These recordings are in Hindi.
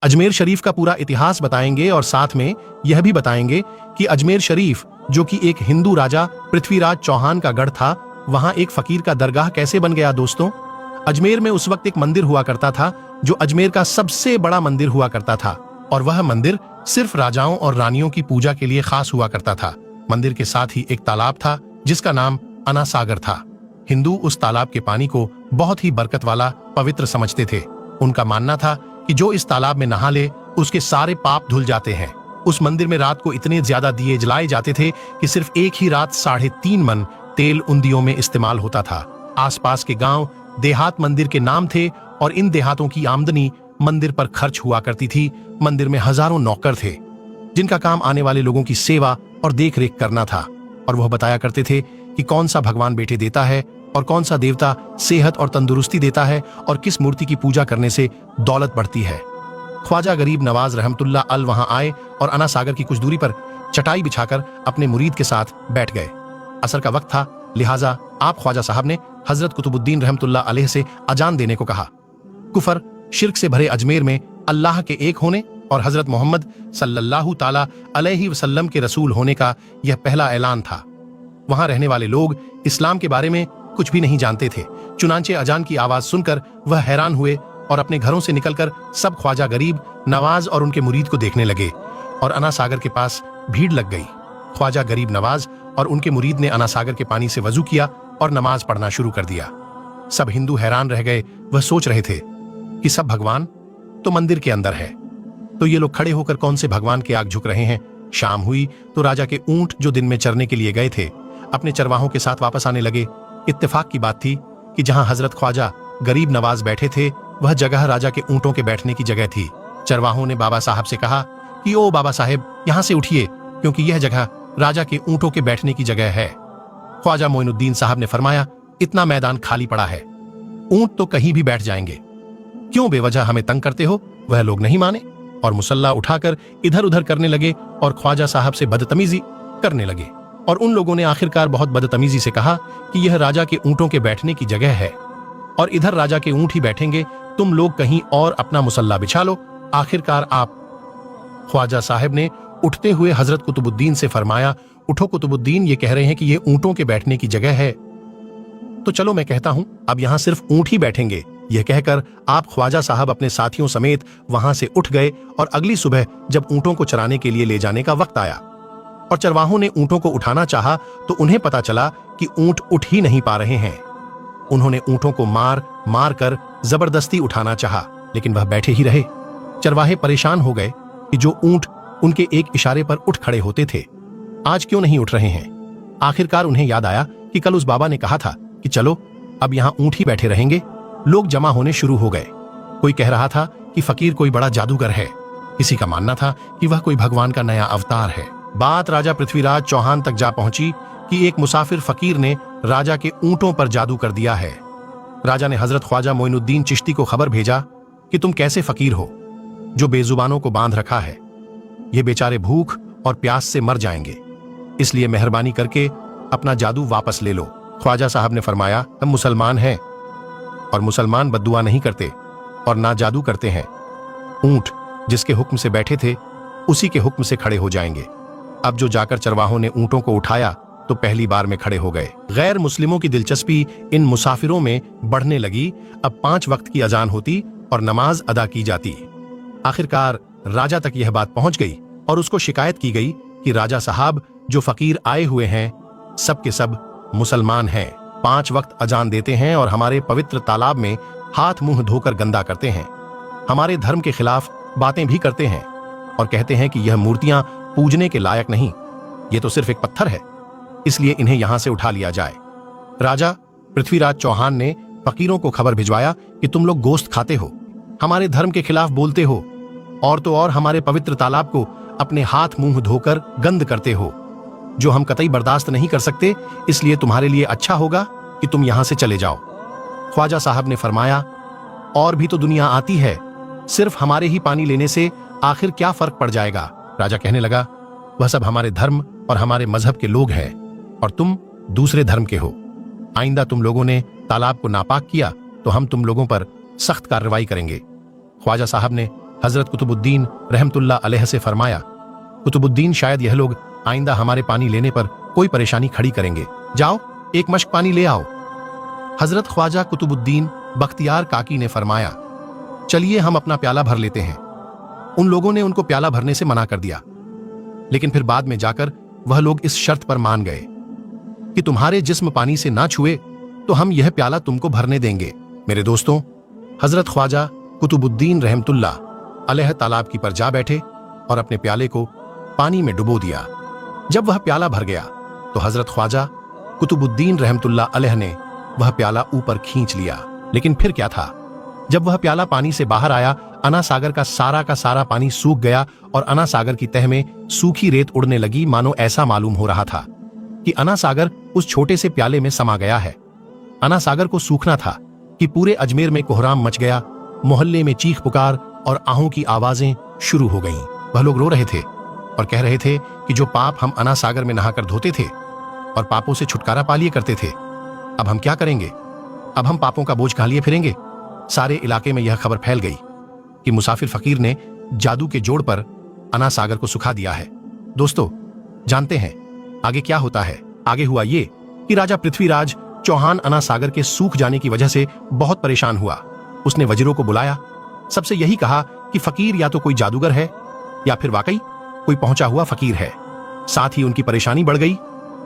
अजमेर शरीफ का पूरा इतिहास बताएंगे और साथ में यह भी बताएंगे कि अजमेर शरीफ, जो कि एक हिंदू राजा पृथ्वीराज चौहान का गढ़ था, वहां एक फकीर का दरगाह कैसे बन गया। दोस्तों, अजमेर में उस वक्त एक मंदिर हुआ करता था जो अजमेर का सबसे बड़ा मंदिर हुआ करता था, और वह मंदिर सिर्फ राजाओं और रानियों की पूजा के लिए खास हुआ करता था। मंदिर के साथ ही एक तालाब था जिसका नाम अना सागर था। हिंदू उस तालाब के पानी को बहुत ही बरकत वाला, पवित्र समझते थे। उनका मानना था कि जो इस तालाब में नहा ले उसके सारे पाप धुल जाते हैं। उस मंदिर में रात को इतने ज्यादा दिए जलाए जाते थे कि सिर्फ एक ही रात 3.5 मन तेल उन दियों में इस्तेमाल होता था। आसपास के गांव देहात मंदिर के नाम थे और इन देहातों की आमदनी मंदिर पर खर्च हुआ करती थी। मंदिर में हजारों नौकर थे जिनका काम आने वाले लोगों की सेवा और देख रेख करना था, और वह बताया करते थे कि कौन सा भगवान बेटे देता है और कौन सा देवता सेहत और तंदुरुस्ती देता है और किस मूर्ति की पूजा करने से दौलत बढ़ती है। ख्वाजा गरीब नवाज रहमतुल्लाह अल वहां आए और अना सागर की कुछ दूरी पर चटाई बिछाकर अपने मुरीद के साथ बैठ गए। असर का वक्त था, लिहाजा आप ख्वाजा साहब ने हजरत कुतुबुद्दीन रहमतुल्लाह अलैह से अजान देने को कहा। कुफर शिर्क से भरे अजमेर में अल्लाह के एक होने और हजरत मोहम्मद सल्लल्लाहु ताला अलैहि वसल्लम के रसूल होने का यह पहला ऐलान था। वहां रहने वाले लोग इस्लाम के बारे में कुछ भी नहीं जानते थे। चुनांचे अजान की आवाज सुनकर वह हैरान हुए और अपने घरों से निकलकर सब ख्वाजा गरीब नवाज और उनके मुरीद को देखने लगे, और अना सागर के पास भीड़ लग गई। ख्वाजा गरीब नवाज और उनके मुरीद ने अना सागर के पानी से वजू किया और नमाज पढ़ना शुरू कर दिया। सब हिंदू हैरान रह गए। वह सोच रहे थे कि सब भगवान तो मंदिर के अंदर है, तो ये लोग खड़े होकर कौन से भगवान के आग झुक रहे हैं। शाम हुई तो राजा के ऊंट जो दिन में चरने के लिए गए थे अपने चरवाहों के साथ वापस आने लगे। इत्तेफाक की बात थी कि जहां हजरत ख्वाजा गरीब नवाज बैठे थे वह जगह राजा के ऊंटों के बैठने की जगह थी। चरवाहों ने बाबा साहब से कहा कि ओ बाबा साहेब, यहां से उठिए, क्योंकि यह जगह राजा के ऊंटों के बैठने की जगह है। ख्वाजा मोइनुद्दीन साहब ने फरमाया, इतना मैदान खाली पड़ा है, ऊंट तो कहीं भी बैठ जाएंगे, क्यों बेवजह हमें तंग करते हो। वह लोग नहीं माने और मुसल्ला उठाकर इधर उधर करने लगे और ख्वाजा साहब से बदतमीजी करने लगे, और उन लोगों ने आखिरकार बहुत बदतमीजी से कहा कि यह राजा के ऊंटों के बैठने की जगह है और इधर राजा के ऊंट ही बैठेंगे, तुम लोग कहीं और अपना मुसल्ला बिछा लो। आखिरकार आप ख्वाजा साहब ने उठते हुए हजरत कुतुबुद्दीन से फरमाया, उठो कुतुबुद्दीन, ये कह रहे हैं कि ये ऊंटों के बैठने की जगह है, तो चलो मैं कहता हूं अब यहां सिर्फ ऊंट ही बैठेंगे। यह कहकर आप ख्वाजा साहब अपने साथियों समेत वहां से उठ गए, और अगली सुबह जब ऊंटों को चराने के लिए ले जाने का वक्त आया और चरवाहों ने ऊंटों को उठाना चाहा तो उन्हें पता चला कि ऊंट उठ ही नहीं पा रहे हैं। उन्होंने ऊंटों को मार मार कर जबरदस्ती उठाना चाहा, लेकिन वह बैठे ही रहे। चरवाहे परेशान हो गए कि जो ऊंट उनके एक इशारे पर उठ खड़े होते थे आज क्यों नहीं उठ रहे हैं। आखिरकार उन्हें याद आया कि कल उस बाबा ने कहा था कि चलो अब यहां ऊंट ही बैठे रहेंगे। लोग जमा होने शुरू हो गए। कोई कह रहा था कि फकीर कोई बड़ा जादूगर है, किसी का मानना था कि वह कोई भगवान का नया अवतार है। बात राजा पृथ्वीराज चौहान तक जा पहुंची कि एक मुसाफिर फकीर ने राजा के ऊंटों पर जादू कर दिया है। राजा ने हजरत ख्वाजा मोइनुद्दीन चिश्ती को खबर भेजा कि तुम कैसे फकीर हो जो बेजुबानों को बांध रखा है, ये बेचारे भूख और प्यास से मर जाएंगे, इसलिए मेहरबानी करके अपना जादू वापस ले लो। ख्वाजा साहब ने फरमाया, हम मुसलमान हैं और मुसलमान बद्दुआ नहीं करते और ना जादू करते हैं। ऊंट जिसके हुक्म से बैठे थे उसी के हुक्म से खड़े हो जाएंगे। अब जो जाकर चरवाहों ने ऊंटों को उठाया तो पहली बार में खड़े हो गए। गैर मुस्लिमों की दिलचस्पी इन मुसाफिरों में बढ़ने लगी। अब 5 वक्त की अजान होती और नमाज अदा की जाती। आखिरकार राजा तक यह बात पहुंच गई और उसको शिकायत की गई कि राजा साहब, जो फकीर आए हुए हैं सब के सब मुसलमान हैं, 5 वक्त अजान देते हैं और हमारे पवित्र तालाब में हाथ मुंह धोकर गंदा करते हैं, हमारे धर्म के खिलाफ बातें भी करते हैं और कहते हैं कि यह मूर्तियां पूजने के लायक नहीं, ये तो सिर्फ एक पत्थर है, इसलिए इन्हें यहां से उठा लिया जाए। राजा पृथ्वीराज चौहान ने फकीरों को खबर भिजवाया कि तुम लोग गोश्त खाते हो, हमारे धर्म के खिलाफ बोलते हो, और तो और हमारे पवित्र तालाब को अपने हाथ मुंह धोकर गंद करते हो, जो हम कतई बर्दाश्त नहीं कर सकते, इसलिए तुम्हारे लिए अच्छा होगा कि तुम यहां से चले जाओ। ख्वाजा साहब ने फरमाया, और भी तो दुनिया आती है, सिर्फ हमारे ही पानी लेने से आखिर क्या फर्क पड़ जाएगा। राजा कहने लगा, वह सब हमारे धर्म और हमारे मजहब के लोग हैं और तुम दूसरे धर्म के हो। आइंदा तुम लोगों ने तालाब को नापाक किया तो हम तुम लोगों पर सख्त कार्रवाई करेंगे। ख्वाजा साहब ने हजरत कुतुबुद्दीन रहमतुल्लाह अलैह से फरमाया, कुतुबुद्दीन शायद यह लोग आइंदा हमारे पानी लेने पर कोई परेशानी खड़ी करेंगे, जाओ एक मश्क पानी ले आओ। हजरत ख्वाजा कुतुबुद्दीन बख्तियार काकी ने फरमाया, चलिए हम अपना प्याला भर लेते हैं। उन लोगों ने उनको प्याला भरने से मना कर दिया, लेकिन फिर बाद में जाकर वह लोग इस शर्त पर मान गए कि तुम्हारे जिस्म पानी से ना छुए तो हम यह प्याला तुमको भरने देंगे। मेरे दोस्तों, हजरत ख्वाजा कुतुबुद्दीन रहमतुल्लाह अलैह तालाब की पर जा बैठे और अपने प्याले को पानी में डुबो दिया। जब वह प्याला भर गया तो हजरत ख्वाजा कुतुबुद्दीन रहमतुल्लाह अलैह ने वह प्याला ऊपर खींच लिया। लेकिन फिर क्या था, जब वह प्याला पानी से बाहर आया, अना सागर का सारा पानी सूख गया और अना सागर की तह में सूखी रेत उड़ने लगी। मानो ऐसा मालूम हो रहा था कि अना सागर उस छोटे से प्याले में समा गया है। अना सागर को सूखना था कि पूरे अजमेर में कोहराम मच गया। मोहल्ले में चीख पुकार और आहों की आवाजें शुरू हो गईं। वह लोग रो रहे थे और कह रहे थे कि जो पाप हम अना सागर में नहाकर धोते थे और पापों से छुटकारा पा लिए करते थे, अब हम क्या करेंगे? अब हम पापों का बोझ कहां लिए फिरेंगे? सारे इलाके में यह खबर फैल गई कि मुसाफिर फकीर ने जादू के जोड़ पर अना सागर को सुखा दिया है। दोस्तों, जानते हैं आगे क्या होता है? आगे हुआ ये कि राजा पृथ्वीराज चौहान अना सागर के सूख जाने की वजह से बहुत परेशान हुआ। उसने वजीरों को बुलाया, सबसे यही कहा कि फकीर या तो कोई जादूगर है या फिर वाकई कोई पहुंचा हुआ फकीर है। साथ ही उनकी परेशानी बढ़ गई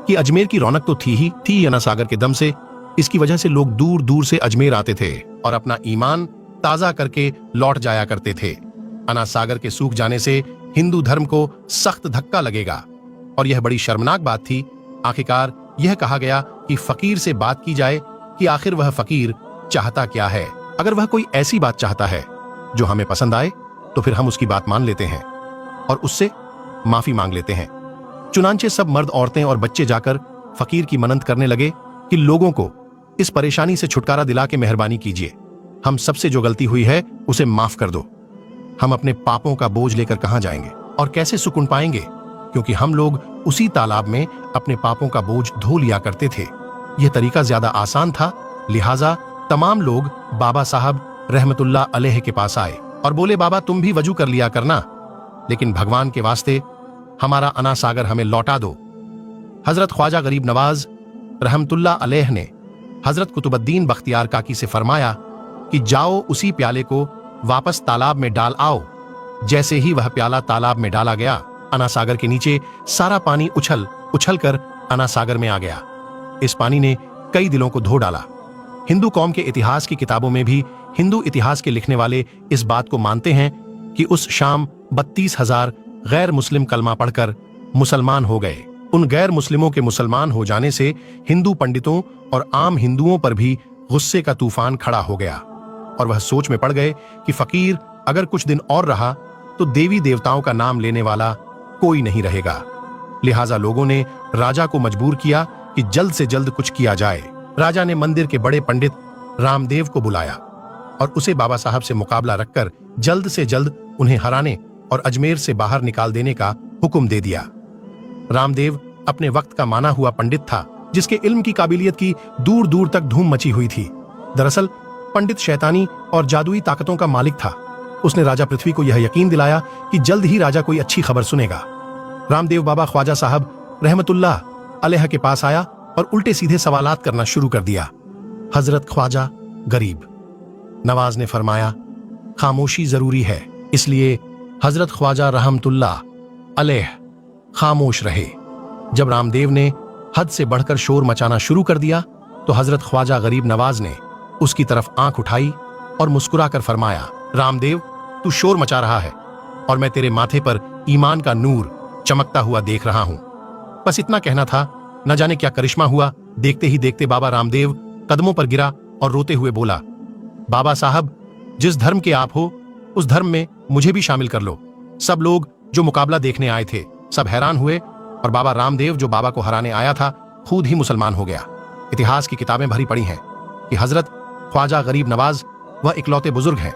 कि अजमेर की रौनक तो थी अना सागर के दम से। इसकी वजह से लोग दूर दूर से अजमेर आते थे और अपना ईमान ताजा करके लौट जाया करते थे। अना सागर के सूख जाने से हिंदू धर्म को सख्त धक्का लगेगा और यह बड़ी शर्मनाक बात थी। आखिरकार यह कहा गया कि फकीर से बात की जाए कि आखिर वह फकीर चाहता क्या है। अगर वह कोई ऐसी बात चाहता है जो हमें पसंद आए तो फिर हम उसकी बात मान लेते हैं और उससे माफी मांग लेते हैं। चुनांचे सब मर्द, औरतें और बच्चे जाकर फकीर की मन्नत करने लगे कि लोगों को इस परेशानी से छुटकारा दिला के मेहरबानी कीजिए, हम सबसे जो गलती हुई है उसे माफ कर दो। हम अपने पापों का बोझ लेकर कहां जाएंगे और कैसे सुकून पाएंगे, क्योंकि हम लोग उसी तालाब में अपने पापों का बोझ धो लिया करते थे। यह तरीका ज्यादा आसान था, लिहाजा तमाम लोग बाबा साहब रहमतुल्लाह अलैह के पास आए और बोले, बाबा तुम भी वजू कर लिया करना, लेकिन भगवान के वास्ते हमारा अना सागर हमें लौटा दो। हजरत ख्वाजा गरीब नवाज रहमतुल्लाह अलैह ने हजरत कुतुबुद्दीन बख्तियार काकी से फरमाया कि जाओ उसी प्याले को वापस तालाब में डाल आओ। जैसे ही वह प्याला तालाब में डाला गया, अना सागर के नीचे सारा पानी उछल उछल कर अना सागर में आ गया। इस पानी ने कई दिलों को धो डाला। हिंदू कौम के इतिहास की किताबों में भी हिंदू इतिहास के लिखने वाले इस बात को मानते हैं कि उस शाम 32,000 गैर मुस्लिम कलमा पढ़कर मुसलमान हो गए। उन गैर मुस्लिमों के मुसलमान हो जाने से हिंदू पंडितों और आम हिंदुओं पर भी गुस्से का तूफान खड़ा हो गया और वह सोच में पड़ गए कि फकीर अगर कुछ दिन और रहा तो देवी देवताओं का नाम लेने वाला कोई नहीं रहेगा। लिहाजा लोगों ने राजा को मजबूर किया कि जल्द से जल्द कुछ किया जाए। राजा ने मंदिर के बड़े पंडित रामदेव को बुलाया और उसे बाबा साहब से मुकाबला रखकर जल्द से जल्द उन्हें हराने और अजमेर से बाहर निकाल देने का हुक्म दे दिया। रामदेव अपने वक्त का माना हुआ पंडित था, जिसके इल्म की काबिलियत की दूर दूर तक धूम मची हुई थी। दरअसल पंडित शैतानी और जादुई ताकतों का मालिक था। उसने राजा पृथ्वी को यह यकीन दिलाया कि जल्द ही राजा कोई अच्छी खबर सुनेगा। रामदेव बाबा ख्वाजा साहब रहमतुल्लाह अलैह के पास आया और उल्टे सीधे सवालात करना शुरू कर दिया। हजरत ख्वाजा गरीब नवाज ने फरमाया, खामोशी जरूरी है, इसलिए हजरत ख्वाजा रहमतुल्लाह अलैह खामोश रहे। जब रामदेव ने हद से बढ़कर शोर मचाना शुरू कर दिया तो हजरत ख्वाजा गरीब नवाज ने उसकी तरफ आंख उठाई और मुस्कुराकर फरमाया, रामदेव तू शोर मचा रहा है और मैं तेरे माथे पर ईमान का नूर चमकता हुआ देख रहा हूं। बस इतना कहना था, न जाने क्या करिश्मा हुआ। देखते ही देखते बाबा रामदेव कदमों पर गिरा और रोते हुए बोला, बाबा साहब जिस धर्म के आप हो उस धर्म में मुझे भी शामिल कर लो। सब लोग जो मुकाबला देखने आए थे सब हैरान हुए और बाबा रामदेव जो बाबा को हराने आया था खुद ही मुसलमान हो गया। इतिहास की किताबें भरी पड़ी हैं कि हजरत ख्वाजा गरीब नवाज वह इकलौते बुजुर्ग हैं